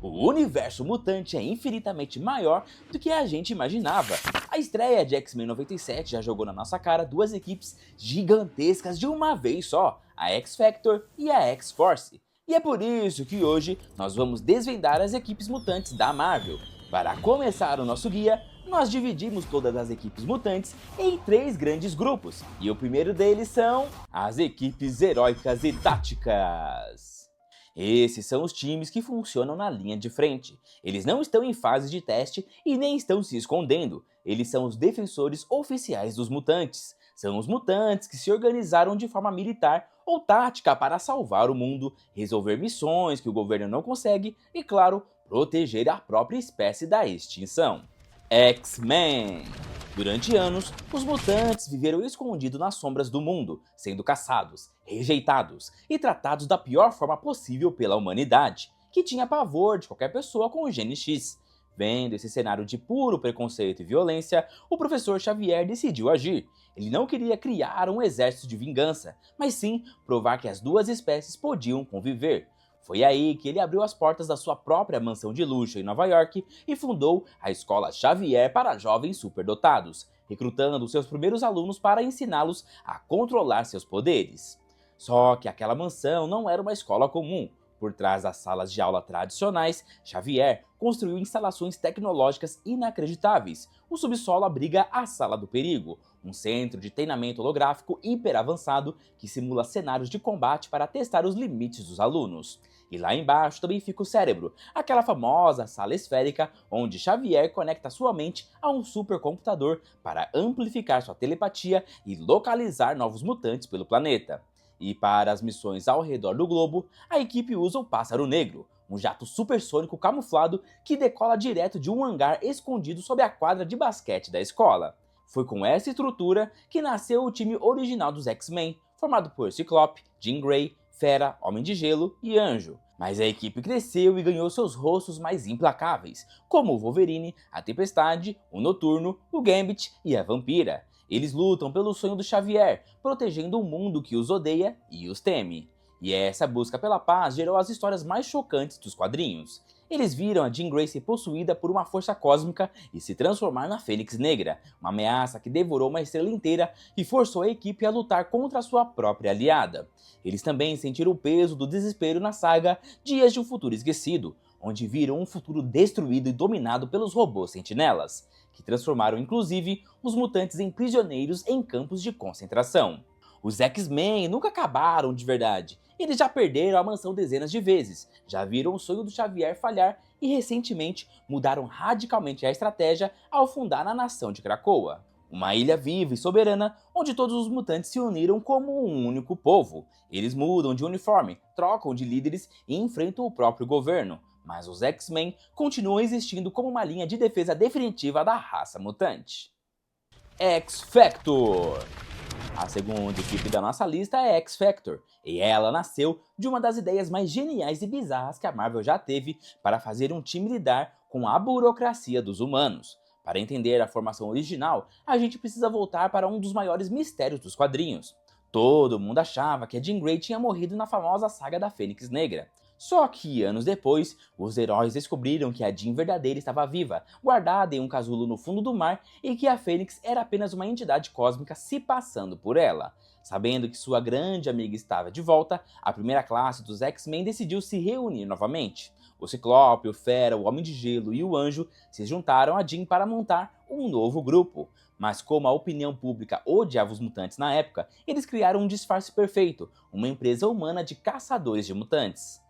O universo mutante é infinitamente maior do que a gente imaginava. A estreia de X-Men 97 já jogou na nossa cara duas equipes gigantescas de uma vez só, a X-Factor e a X-Force. E é por isso que hoje nós vamos desvendar as equipes mutantes da Marvel. Para começar o nosso guia, nós dividimos todas as equipes mutantes em três grandes grupos, e o primeiro deles são as equipes heróicas e táticas. Esses são os times que funcionam na linha de frente. Eles não estão em fase de teste e nem estão se escondendo. Eles são os defensores oficiais dos mutantes. São os mutantes que se organizaram de forma militar ou tática para salvar o mundo, resolver missões que o governo não consegue e, claro, proteger a própria espécie da extinção. X-Men. Durante anos, os mutantes viveram escondidos nas sombras do mundo, sendo caçados, rejeitados e tratados da pior forma possível pela humanidade, que tinha pavor de qualquer pessoa com o gene X. Vendo esse cenário de puro preconceito e violência, o professor Xavier decidiu agir. Ele não queria criar um exército de vingança, mas sim provar que as duas espécies podiam conviver. Foi aí que ele abriu as portas da sua própria mansão de luxo em Nova York e fundou a Escola Xavier para jovens superdotados, recrutando seus primeiros alunos para ensiná-los a controlar seus poderes. Só que aquela mansão não era uma escola comum. Por trás das salas de aula tradicionais, Xavier construiu instalações tecnológicas inacreditáveis. O subsolo abriga a Sala do Perigo, um centro de treinamento holográfico hiper avançado que simula cenários de combate para testar os limites dos alunos. E lá embaixo também fica o cérebro, aquela famosa sala esférica onde Xavier conecta sua mente a um supercomputador para amplificar sua telepatia e localizar novos mutantes pelo planeta. E para as missões ao redor do globo, a equipe usa o Pássaro Negro, um jato supersônico camuflado que decola direto de um hangar escondido sob a quadra de basquete da escola. Foi com essa estrutura que nasceu o time original dos X-Men, formado por Ciclope, Jean Grey, Fera, Homem de Gelo e Anjo. Mas a equipe cresceu e ganhou seus rostos mais implacáveis, como o Wolverine, a Tempestade, o Noturno, o Gambit e a Vampira. Eles lutam pelo sonho do Xavier, protegendo um mundo que os odeia e os teme. E essa busca pela paz gerou as histórias mais chocantes dos quadrinhos. Eles viram a Jean Grey ser possuída por uma força cósmica e se transformar na Fênix Negra, uma ameaça que devorou uma estrela inteira e forçou a equipe a lutar contra sua própria aliada. Eles também sentiram o peso do desespero na saga Dias de um Futuro Esquecido, onde viram um futuro destruído e dominado pelos robôs sentinelas, que transformaram inclusive os mutantes em prisioneiros em campos de concentração. Os X-Men nunca acabaram de verdade. Eles já perderam a mansão dezenas de vezes, já viram o sonho do Xavier falhar e recentemente mudaram radicalmente a estratégia ao fundar a nação de Krakoa. Uma ilha viva e soberana onde todos os mutantes se uniram como um único povo. Eles mudam de uniforme, trocam de líderes e enfrentam o próprio governo. Mas os X-Men continuam existindo como uma linha de defesa definitiva da raça mutante. X-Factor. A segunda equipe da nossa lista é X-Factor, e ela nasceu de uma das ideias mais geniais e bizarras que a Marvel já teve para fazer um time lidar com a burocracia dos humanos. Para entender a formação original, a gente precisa voltar para um dos maiores mistérios dos quadrinhos. Todo mundo achava que a Jean Grey tinha morrido na famosa saga da Fênix Negra. Só que, anos depois, os heróis descobriram que a Jean verdadeira estava viva, guardada em um casulo no fundo do mar, e que a Fênix era apenas uma entidade cósmica se passando por ela. Sabendo que sua grande amiga estava de volta, a primeira classe dos X-Men decidiu se reunir novamente. O Ciclope, o Fera, o Homem de Gelo e o Anjo se juntaram a Jean para montar um novo grupo. Mas como a opinião pública odiava os mutantes na época, eles criaram um disfarce perfeito, uma empresa humana de caçadores de mutantes.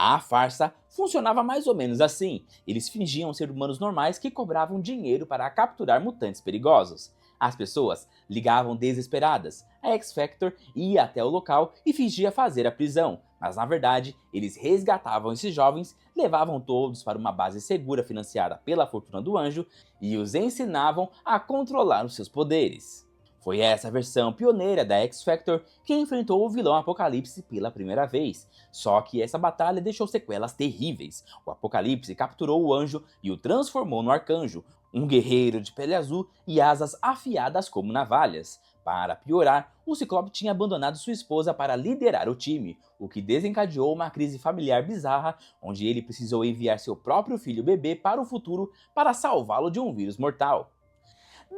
A farsa funcionava mais ou menos assim. Eles fingiam ser humanos normais que cobravam dinheiro para capturar mutantes perigosos. As pessoas ligavam desesperadas. A X-Factor ia até o local e fingia fazer a prisão, mas na verdade eles resgatavam esses jovens, levavam todos para uma base segura financiada pela fortuna do Anjo e os ensinavam a controlar os seus poderes. Foi essa versão pioneira da X-Factor que enfrentou o vilão Apocalipse pela primeira vez. Só que essa batalha deixou sequelas terríveis. O Apocalipse capturou o Anjo e o transformou no Arcanjo, um guerreiro de pele azul e asas afiadas como navalhas. Para piorar, o Ciclope tinha abandonado sua esposa para liderar o time, o que desencadeou uma crise familiar bizarra, onde ele precisou enviar seu próprio filho bebê para o futuro para salvá-lo de um vírus mortal.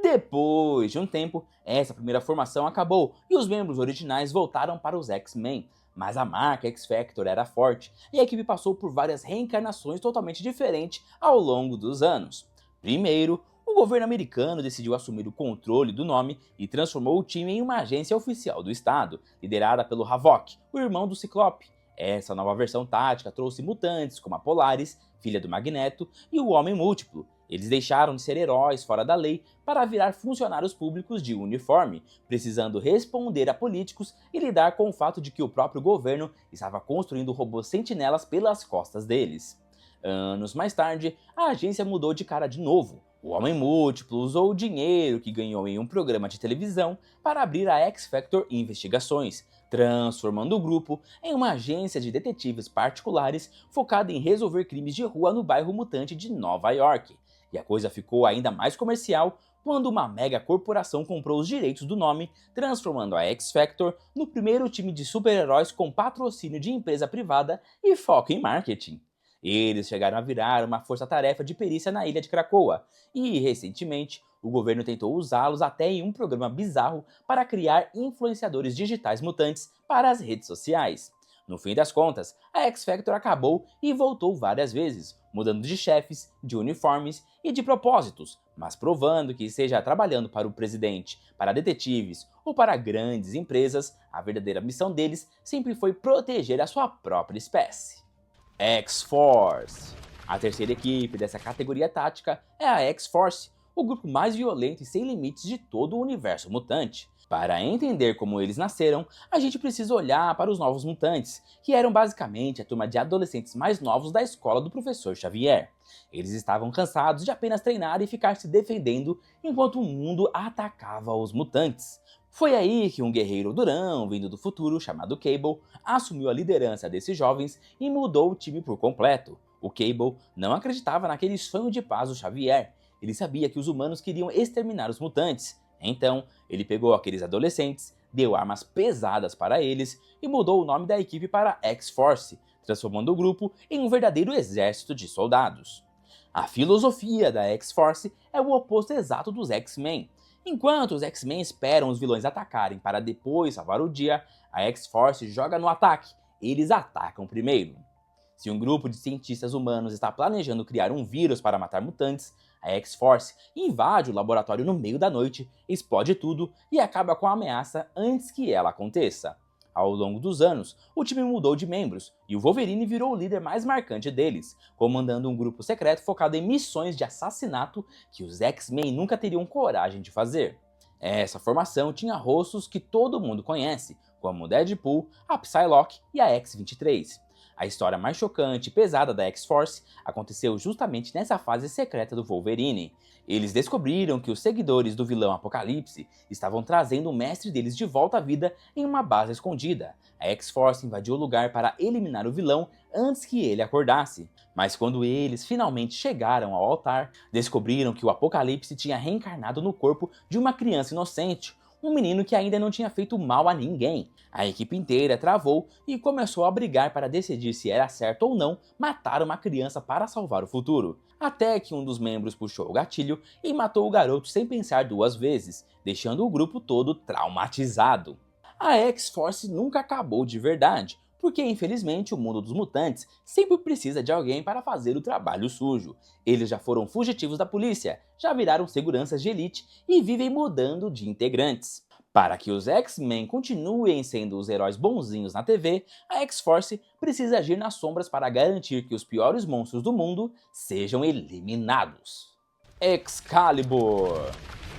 Depois de um tempo, essa primeira formação acabou e os membros originais voltaram para os X-Men, mas a marca X-Factor era forte e a equipe passou por várias reencarnações totalmente diferentes ao longo dos anos. Primeiro, o governo americano decidiu assumir o controle do nome e transformou o time em uma agência oficial do estado, liderada pelo Havok, o irmão do Ciclope. Essa nova versão tática trouxe mutantes como a Polaris, filha do Magneto, e o Homem Múltiplo. Eles deixaram de ser heróis fora da lei para virar funcionários públicos de uniforme, precisando responder a políticos e lidar com o fato de que o próprio governo estava construindo robôs sentinelas pelas costas deles. Anos mais tarde, a agência mudou de cara de novo. O Homem Múltiplo usou o dinheiro que ganhou em um programa de televisão para abrir a X-Factor Investigações, transformando o grupo em uma agência de detetives particulares focada em resolver crimes de rua no bairro mutante de Nova York. E a coisa ficou ainda mais comercial quando uma mega corporação comprou os direitos do nome, transformando a X-Factor no primeiro time de super-heróis com patrocínio de empresa privada e foco em marketing. Eles chegaram a virar uma força-tarefa de perícia na ilha de Krakoa, e, recentemente, o governo tentou usá-los até em um programa bizarro para criar influenciadores digitais mutantes para as redes sociais. No fim das contas, a X-Factor acabou e voltou várias vezes, mudando de chefes, de uniformes e de propósitos, mas provando que, seja trabalhando para o presidente, para detetives ou para grandes empresas, a verdadeira missão deles sempre foi proteger a sua própria espécie. X-Force. A terceira equipe dessa categoria tática é a X-Force, o grupo mais violento e sem limites de todo o universo mutante. Para entender como eles nasceram, a gente precisa olhar para os Novos Mutantes, que eram basicamente a turma de adolescentes mais novos da escola do Professor Xavier. Eles estavam cansados de apenas treinar e ficar se defendendo enquanto o mundo atacava os mutantes. Foi aí que um guerreiro durão, vindo do futuro, chamado Cable, assumiu a liderança desses jovens e mudou o time por completo. O Cable não acreditava naquele sonho de paz do Xavier. Ele sabia que os humanos queriam exterminar os mutantes. Então, ele pegou aqueles adolescentes, deu armas pesadas para eles e mudou o nome da equipe para X-Force, transformando o grupo em um verdadeiro exército de soldados. A filosofia da X-Force é o oposto exato dos X-Men. Enquanto os X-Men esperam os vilões atacarem para depois salvar o dia, a X-Force joga no ataque. Eles atacam primeiro. Se um grupo de cientistas humanos está planejando criar um vírus para matar mutantes, a X-Force invade o laboratório no meio da noite, explode tudo e acaba com a ameaça antes que ela aconteça. Ao longo dos anos, o time mudou de membros e o Wolverine virou o líder mais marcante deles, comandando um grupo secreto focado em missões de assassinato que os X-Men nunca teriam coragem de fazer. Essa formação tinha rostos que todo mundo conhece, como o Deadpool, a Psylocke e a X-23. A história mais chocante e pesada da X-Force aconteceu justamente nessa fase secreta do Wolverine. Eles descobriram que os seguidores do vilão Apocalipse estavam trazendo o mestre deles de volta à vida em uma base escondida. A X-Force invadiu o lugar para eliminar o vilão antes que ele acordasse. Mas quando eles finalmente chegaram ao altar, descobriram que o Apocalipse tinha reencarnado no corpo de uma criança inocente, um menino que ainda não tinha feito mal a ninguém. A equipe inteira travou e começou a brigar para decidir se era certo ou não matar uma criança para salvar o futuro. Até que um dos membros puxou o gatilho e matou o garoto sem pensar duas vezes, deixando o grupo todo traumatizado. A X-Force nunca acabou de verdade, porque infelizmente o mundo dos mutantes sempre precisa de alguém para fazer o trabalho sujo. Eles já foram fugitivos da polícia, já viraram seguranças de elite e vivem mudando de integrantes. Para que os X-Men continuem sendo os heróis bonzinhos na TV, a X-Force precisa agir nas sombras para garantir que os piores monstros do mundo sejam eliminados. Excalibur.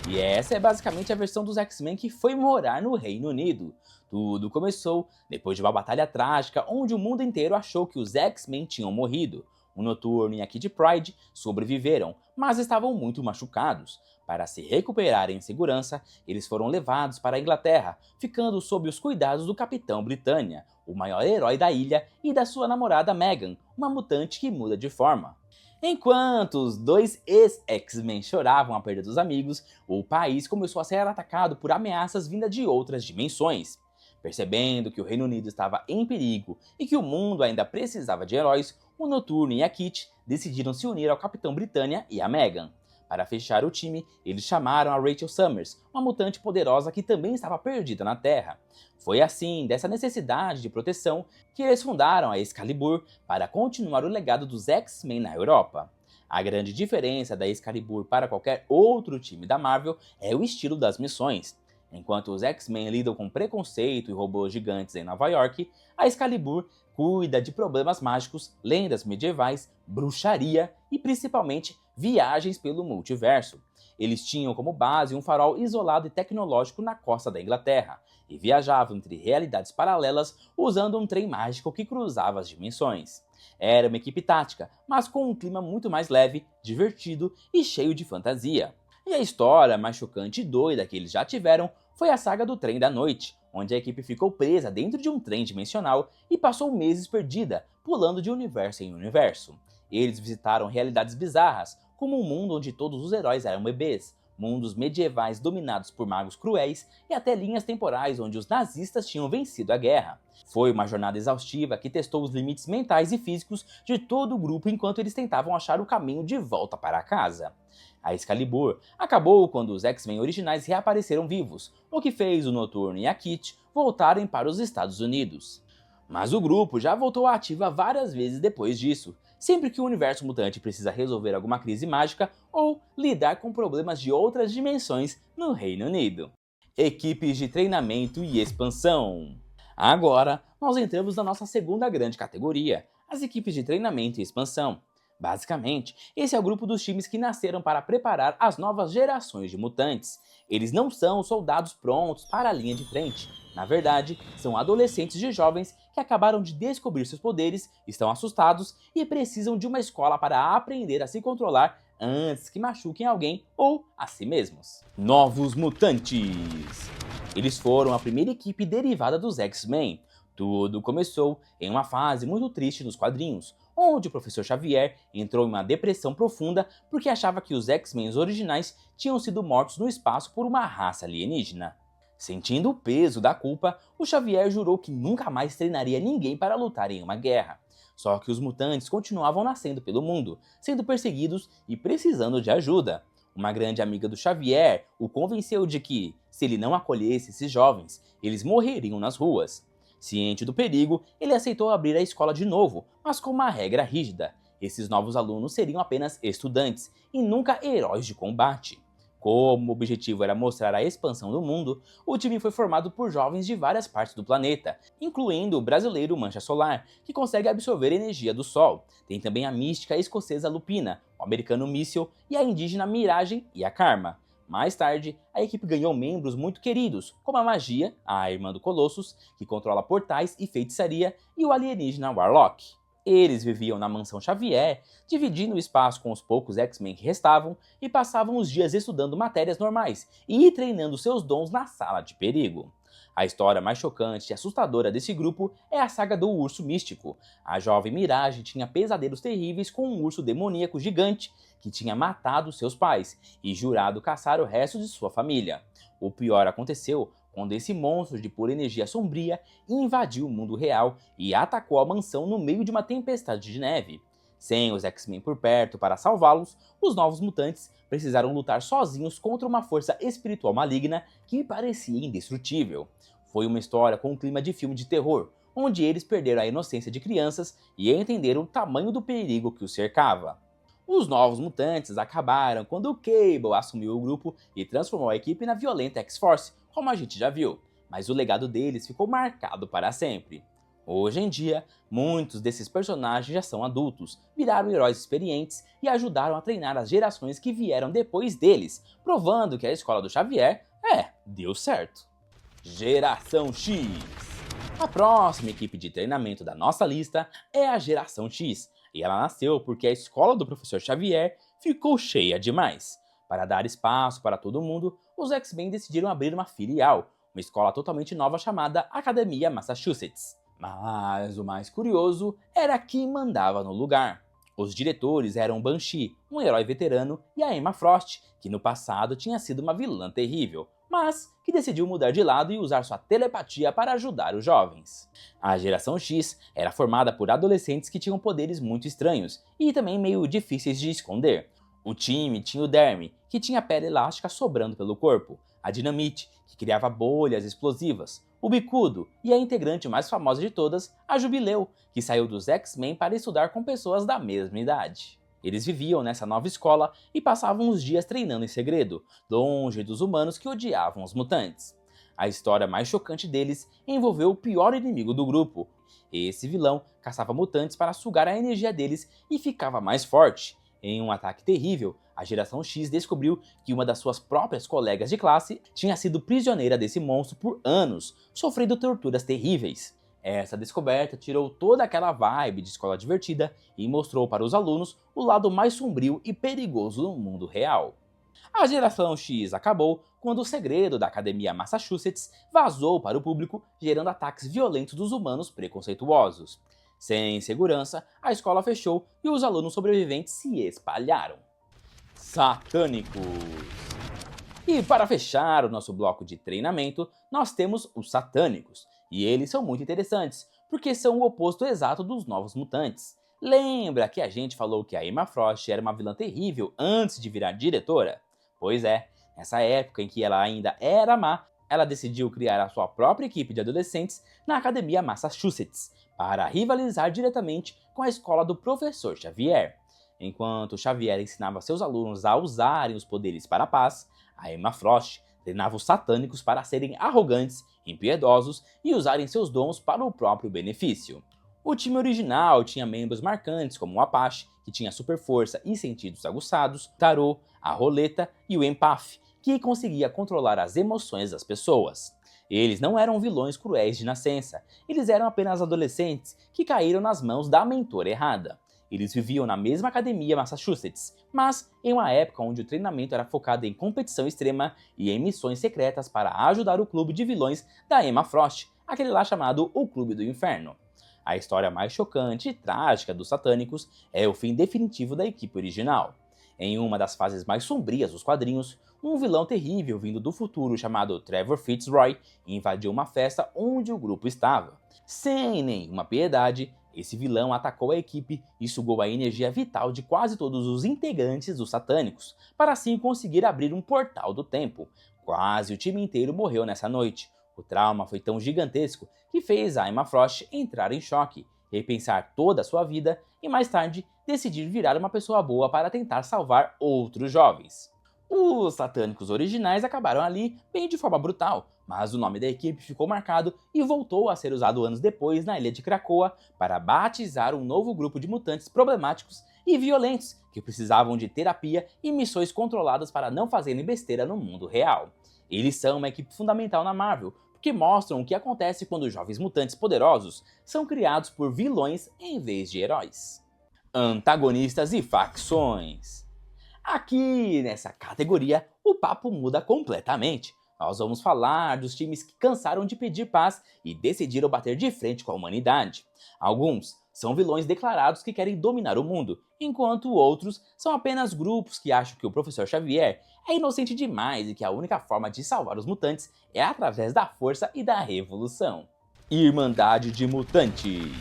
E essa é basicamente a versão dos X-Men que foi morar no Reino Unido. Tudo começou depois de uma batalha trágica onde o mundo inteiro achou que os X-Men tinham morrido. O Noturno e a Kitty Pryde sobreviveram, mas estavam muito machucados. Para se recuperarem em segurança, eles foram levados para a Inglaterra, ficando sob os cuidados do Capitão Britânia, o maior herói da ilha, e da sua namorada Megan, uma mutante que muda de forma. Enquanto os dois ex-X-Men choravam a perda dos amigos, o país começou a ser atacado por ameaças vindas de outras dimensões. Percebendo que o Reino Unido estava em perigo e que o mundo ainda precisava de heróis, o Noturno e a Kitty decidiram se unir ao Capitão Britânia e a Megan. Para fechar o time, eles chamaram a Rachel Summers, uma mutante poderosa que também estava perdida na Terra. Foi assim, dessa necessidade de proteção, que eles fundaram a Excalibur para continuar o legado dos X-Men na Europa. A grande diferença da Excalibur para qualquer outro time da Marvel é o estilo das missões. Enquanto os X-Men lidam com preconceito e robôs gigantes em Nova York, a Excalibur cuida de problemas mágicos, lendas medievais, bruxaria e principalmente viagens pelo multiverso. Eles tinham como base um farol isolado e tecnológico na costa da Inglaterra e viajavam entre realidades paralelas usando um trem mágico que cruzava as dimensões. Era uma equipe tática, mas com um clima muito mais leve, divertido e cheio de fantasia. E a história mais chocante e doida que eles já tiveram foi a saga do Trem da Noite, onde a equipe ficou presa dentro de um trem dimensional e passou meses perdida, pulando de universo em universo. Eles visitaram realidades bizarras, como um mundo onde todos os heróis eram bebês, mundos medievais dominados por magos cruéis e até linhas temporais onde os nazistas tinham vencido a guerra. Foi uma jornada exaustiva que testou os limites mentais e físicos de todo o grupo enquanto eles tentavam achar o caminho de volta para casa. A Excalibur acabou quando os X-Men originais reapareceram vivos, o que fez o Noturno e a Kitty voltarem para os Estados Unidos. Mas o grupo já voltou à ativa várias vezes depois disso, sempre que o universo mutante precisa resolver alguma crise mágica ou lidar com problemas de outras dimensões no Reino Unido. Equipes de treinamento e expansão. Agora, nós entramos na nossa segunda grande categoria, as equipes de treinamento e expansão. Basicamente, esse é o grupo dos times que nasceram para preparar as novas gerações de mutantes. Eles não são soldados prontos para a linha de frente. Na verdade, são adolescentes e jovens que acabaram de descobrir seus poderes, estão assustados e precisam de uma escola para aprender a se controlar antes que machuquem alguém ou a si mesmos. Novos Mutantes. Eles foram a primeira equipe derivada dos X-Men. Tudo começou em uma fase muito triste nos quadrinhos, onde o Professor Xavier entrou em uma depressão profunda porque achava que os X-Men originais tinham sido mortos no espaço por uma raça alienígena. Sentindo o peso da culpa, o Xavier jurou que nunca mais treinaria ninguém para lutar em uma guerra. Só que os mutantes continuavam nascendo pelo mundo, sendo perseguidos e precisando de ajuda. Uma grande amiga do Xavier o convenceu de que, se ele não acolhesse esses jovens, eles morreriam nas ruas. Ciente do perigo, ele aceitou abrir a escola de novo, mas com uma regra rígida. Esses novos alunos seriam apenas estudantes e nunca heróis de combate. Como o objetivo era mostrar a expansão do mundo, o time foi formado por jovens de várias partes do planeta, incluindo o brasileiro Mancha Solar, que consegue absorver energia do Sol. Tem também a mística escocesa Lupina, o americano Míssil e a indígena Miragem e a Karma. Mais tarde, a equipe ganhou membros muito queridos, como a Magia, a irmã do Colossus, que controla portais e feitiçaria, e o alienígena Warlock. Eles viviam na Mansão Xavier, dividindo o espaço com os poucos X-Men que restavam e passavam os dias estudando matérias normais e treinando seus dons na Sala de Perigo. A história mais chocante e assustadora desse grupo é a saga do Urso Místico. A jovem Mirage tinha pesadelos terríveis com um urso demoníaco gigante que tinha matado seus pais e jurado caçar o resto de sua família. O pior aconteceu quando esse monstro de pura energia sombria invadiu o mundo real e atacou a mansão no meio de uma tempestade de neve. Sem os X-Men por perto para salvá-los, os novos mutantes precisaram lutar sozinhos contra uma força espiritual maligna que parecia indestrutível. Foi uma história com um clima de filme de terror, onde eles perderam a inocência de crianças e entenderam o tamanho do perigo que os cercava. Os novos mutantes acabaram quando o Cable assumiu o grupo e transformou a equipe na violenta X-Force, como a gente já viu, mas o legado deles ficou marcado para sempre. Hoje em dia, muitos desses personagens já são adultos, viraram heróis experientes e ajudaram a treinar as gerações que vieram depois deles, provando que a escola do Xavier, deu certo. Geração X. A próxima equipe de treinamento da nossa lista é a Geração X. E ela nasceu porque a escola do professor Xavier ficou cheia demais. Para dar espaço para todo mundo, os X-Men decidiram abrir uma filial, uma escola totalmente nova chamada Academia Massachusetts. Mas o mais curioso era quem mandava no lugar. Os diretores eram Banshee, um herói veterano, e a Emma Frost, que no passado tinha sido uma vilã terrível, mas que decidiu mudar de lado e usar sua telepatia para ajudar os jovens. A Geração X era formada por adolescentes que tinham poderes muito estranhos e também meio difíceis de esconder. O time tinha o Dermy, que tinha pele elástica sobrando pelo corpo, a Dinamite, que criava bolhas explosivas, o Bicudo e a integrante mais famosa de todas, a Jubileu, que saiu dos X-Men para estudar com pessoas da mesma idade. Eles viviam nessa nova escola e passavam os dias treinando em segredo, longe dos humanos que odiavam os mutantes. A história mais chocante deles envolveu o pior inimigo do grupo. Esse vilão caçava mutantes para sugar a energia deles e ficava mais forte. Em um ataque terrível, a Geração X descobriu que uma das suas próprias colegas de classe tinha sido prisioneira desse monstro por anos, sofrendo torturas terríveis. Essa descoberta tirou toda aquela vibe de escola divertida e mostrou para os alunos o lado mais sombrio e perigoso do mundo real. A Geração X acabou quando o segredo da Academia Massachusetts vazou para o público, gerando ataques violentos dos humanos preconceituosos. Sem segurança, a escola fechou e os alunos sobreviventes se espalharam. Satânicos. E para fechar o nosso bloco de treinamento, nós temos os Satânicos. E eles são muito interessantes, porque são o oposto exato dos Novos Mutantes. Lembra que a gente falou que a Emma Frost era uma vilã terrível antes de virar diretora? Pois é, nessa época em que ela ainda era má, ela decidiu criar a sua própria equipe de adolescentes na Academia Massachusetts, para rivalizar diretamente com a escola do professor Xavier. Enquanto Xavier ensinava seus alunos a usarem os poderes para a paz, a Emma Frost treinava os Satânicos para serem arrogantes, impiedosos e usarem seus dons para o próprio benefício. O time original tinha membros marcantes como o Apache, que tinha super força e sentidos aguçados, Tarô, a Roleta e o Empath, que conseguia controlar as emoções das pessoas. Eles não eram vilões cruéis de nascença, eles eram apenas adolescentes que caíram nas mãos da mentora errada. Eles viviam na mesma academia Massachusetts, mas em uma época onde o treinamento era focado em competição extrema e em missões secretas para ajudar o clube de vilões da Emma Frost, aquele lá chamado o Clube do Inferno. A história mais chocante e trágica dos Satânicos é o fim definitivo da equipe original. Em uma das fases mais sombrias dos quadrinhos, um vilão terrível vindo do futuro chamado Trevor Fitzroy invadiu uma festa onde o grupo estava. Sem nenhuma piedade, esse vilão atacou a equipe e sugou a energia vital de quase todos os integrantes dos Satânicos, para assim conseguir abrir um portal do tempo. Quase o time inteiro morreu nessa noite. O trauma foi tão gigantesco que fez a Emma Frost entrar em choque, repensar toda a sua vida e mais tarde decidir virar uma pessoa boa para tentar salvar outros jovens. Os Satânicos originais acabaram ali bem de forma brutal, mas o nome da equipe ficou marcado e voltou a ser usado anos depois na ilha de Krakoa para batizar um novo grupo de mutantes problemáticos e violentos que precisavam de terapia e missões controladas para não fazerem besteira no mundo real. Eles são uma equipe fundamental na Marvel, porque mostram o que acontece quando jovens mutantes poderosos são criados por vilões em vez de heróis. Antagonistas e facções. Aqui nessa categoria, o papo muda completamente. Nós vamos falar dos times que cansaram de pedir paz e decidiram bater de frente com a humanidade. Alguns são vilões declarados que querem dominar o mundo, enquanto outros são apenas grupos que acham que o Professor Xavier é inocente demais e que a única forma de salvar os mutantes é através da força e da revolução. Irmandade de Mutantes.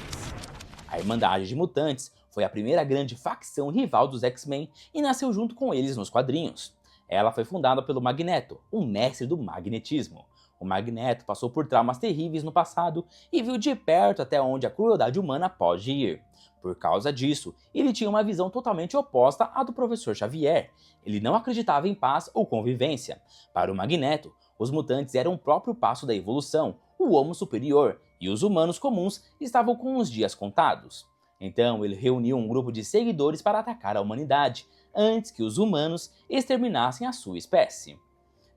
A Irmandade de Mutantes foi a primeira grande facção rival dos X-Men e nasceu junto com eles nos quadrinhos. Ela foi fundada pelo Magneto, um mestre do magnetismo. O Magneto passou por traumas terríveis no passado e viu de perto até onde a crueldade humana pode ir. Por causa disso, ele tinha uma visão totalmente oposta à do Professor Xavier. Ele não acreditava em paz ou convivência. Para o Magneto, os mutantes eram o próprio passo da evolução, o Homo superior, e os humanos comuns estavam com os dias contados. Então ele reuniu um grupo de seguidores para atacar a humanidade, antes que os humanos exterminassem a sua espécie.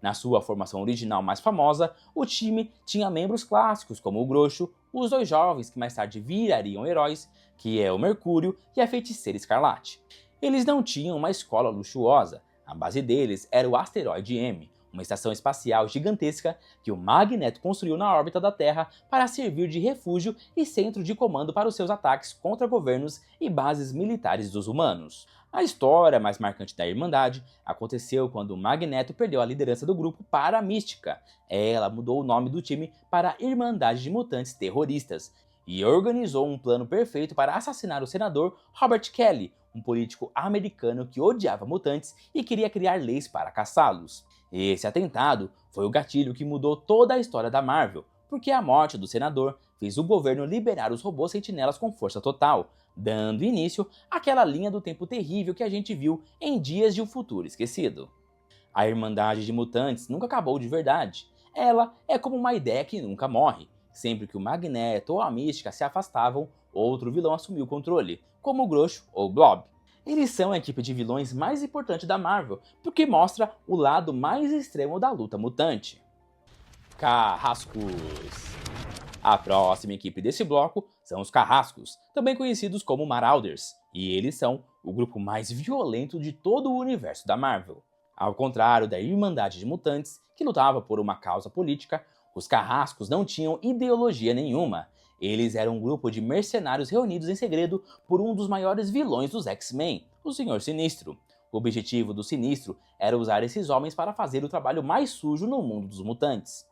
Na sua formação original mais famosa, o time tinha membros clássicos como o Groxo, os dois jovens que mais tarde virariam heróis, que é o Mercúrio e a Feiticeira Escarlate. Eles não tinham uma escola luxuosa, a base deles era o Asteroide M, uma estação espacial gigantesca que o Magneto construiu na órbita da Terra para servir de refúgio e centro de comando para os seus ataques contra governos e bases militares dos humanos. A história mais marcante da Irmandade aconteceu quando o Magneto perdeu a liderança do grupo para a Mística. Ela mudou o nome do time para Irmandade de Mutantes Terroristas e organizou um plano perfeito para assassinar o senador Robert Kelly, um político americano que odiava mutantes e queria criar leis para caçá-los. Esse atentado foi o gatilho que mudou toda a história da Marvel, porque a morte do senador fez o governo liberar os robôs sentinelas com força total, dando início àquela linha do tempo terrível que a gente viu em Dias de um Futuro Esquecido. A Irmandade de Mutantes nunca acabou de verdade. Ela é como uma ideia que nunca morre. Sempre que o Magneto ou a Mística se afastavam, outro vilão assumiu o controle, como o Groxo ou o Blob. Eles são a equipe de vilões mais importante da Marvel, porque mostra o lado mais extremo da luta mutante. Carrascos. A próxima equipe desse bloco são os Carrascos, também conhecidos como Marauders, e eles são o grupo mais violento de todo o universo da Marvel. Ao contrário da Irmandade de Mutantes, que lutava por uma causa política, os Carrascos não tinham ideologia nenhuma. Eles eram um grupo de mercenários reunidos em segredo por um dos maiores vilões dos X-Men, o Senhor Sinistro. O objetivo do Sinistro era usar esses homens para fazer o trabalho mais sujo no mundo dos mutantes.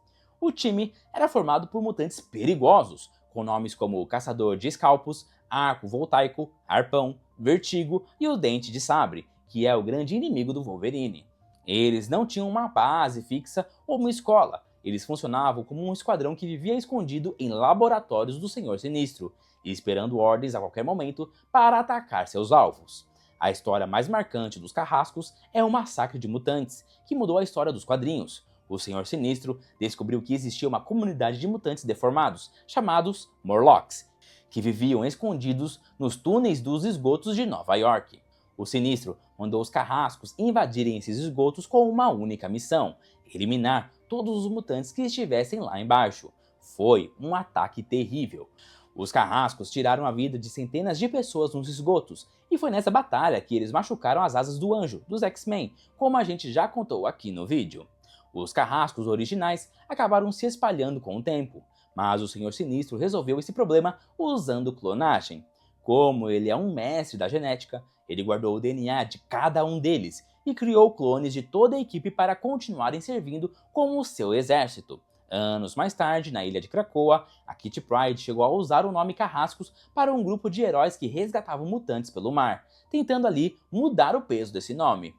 O time era formado por mutantes perigosos, com nomes como Caçador de Escalpos, Arco Voltaico, Arpão, Vertigo e o Dente de Sabre, que é o grande inimigo do Wolverine. Eles não tinham uma base fixa ou uma escola. Eles funcionavam como um esquadrão que vivia escondido em laboratórios do Senhor Sinistro, esperando ordens a qualquer momento para atacar seus alvos. A história mais marcante dos Carrascos é o Massacre de Mutantes, que mudou a história dos quadrinhos. O Senhor Sinistro descobriu que existia uma comunidade de mutantes deformados, chamados Morlocks, que viviam escondidos nos túneis dos esgotos de Nova York. O Sinistro mandou os Carrascos invadirem esses esgotos com uma única missão: eliminar todos os mutantes que estivessem lá embaixo. Foi um ataque terrível. Os Carrascos tiraram a vida de centenas de pessoas nos esgotos, e foi nessa batalha que eles machucaram as asas do Anjo, dos X-Men, como a gente já contou aqui no vídeo. Os Carrascos originais acabaram se espalhando com o tempo, mas o Senhor Sinistro resolveu esse problema usando clonagem. Como ele é um mestre da genética, ele guardou o DNA de cada um deles e criou clones de toda a equipe para continuarem servindo como o seu exército. Anos mais tarde, na ilha de Krakoa, a Kitty Pryde chegou a usar o nome Carrascos para um grupo de heróis que resgatavam mutantes pelo mar, tentando ali mudar o peso desse nome.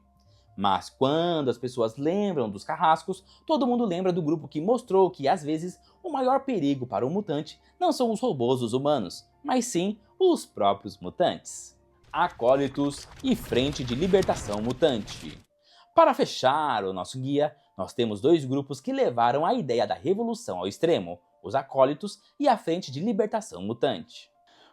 Mas quando as pessoas lembram dos Carrascos, todo mundo lembra do grupo que mostrou que, às vezes, o maior perigo para um mutante não são os robôs dos humanos, mas sim os próprios mutantes. Acólitos e Frente de Libertação Mutante. Para fechar o nosso guia, nós temos dois grupos que levaram a ideia da revolução ao extremo, os Acólitos e a Frente de Libertação Mutante.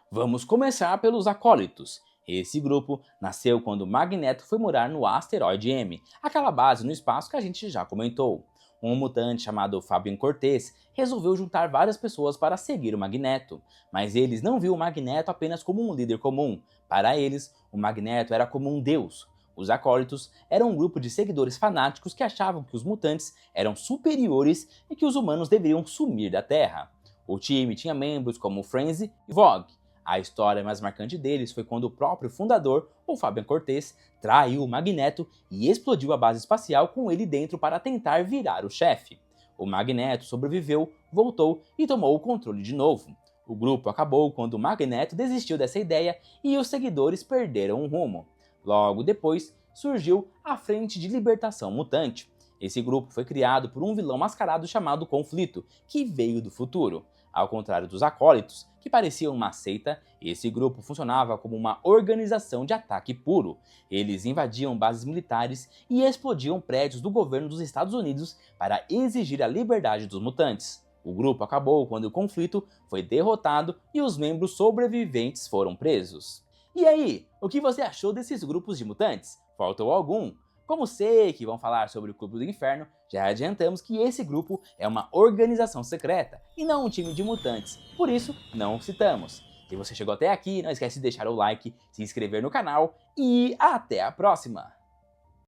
Vamos começar pelos Acólitos. Esse grupo nasceu quando Magneto foi morar no Asteroide M, aquela base no espaço que a gente já comentou. Um mutante chamado Fabian Cortez resolveu juntar várias pessoas para seguir o Magneto, mas eles não viam o Magneto apenas como um líder comum. Para eles, o Magneto era como um deus. Os Acólitos eram um grupo de seguidores fanáticos que achavam que os mutantes eram superiores e que os humanos deveriam sumir da Terra. O time tinha membros como Frenzy e Vogue. A história mais marcante deles foi quando o próprio fundador, o Fabian Cortez, traiu o Magneto e explodiu a base espacial com ele dentro para tentar virar o chefe. O Magneto sobreviveu, voltou e tomou o controle de novo. O grupo acabou quando o Magneto desistiu dessa ideia e os seguidores perderam o rumo. Logo depois, surgiu a Frente de Libertação Mutante. Esse grupo foi criado por um vilão mascarado chamado Conflito, que veio do futuro. Ao contrário dos Acólitos, que pareciam uma seita, esse grupo funcionava como uma organização de ataque puro. Eles invadiam bases militares e explodiam prédios do governo dos Estados Unidos para exigir a liberdade dos mutantes. O grupo acabou quando o Conflito foi derrotado e os membros sobreviventes foram presos. E aí, o que você achou desses grupos de mutantes? Faltou algum? Como sei que vão falar sobre o Clube do Inferno, já adiantamos que esse grupo é uma organização secreta e não um time de mutantes, por isso não citamos. Se você chegou até aqui, não esquece de deixar o like, se inscrever no canal e até a próxima!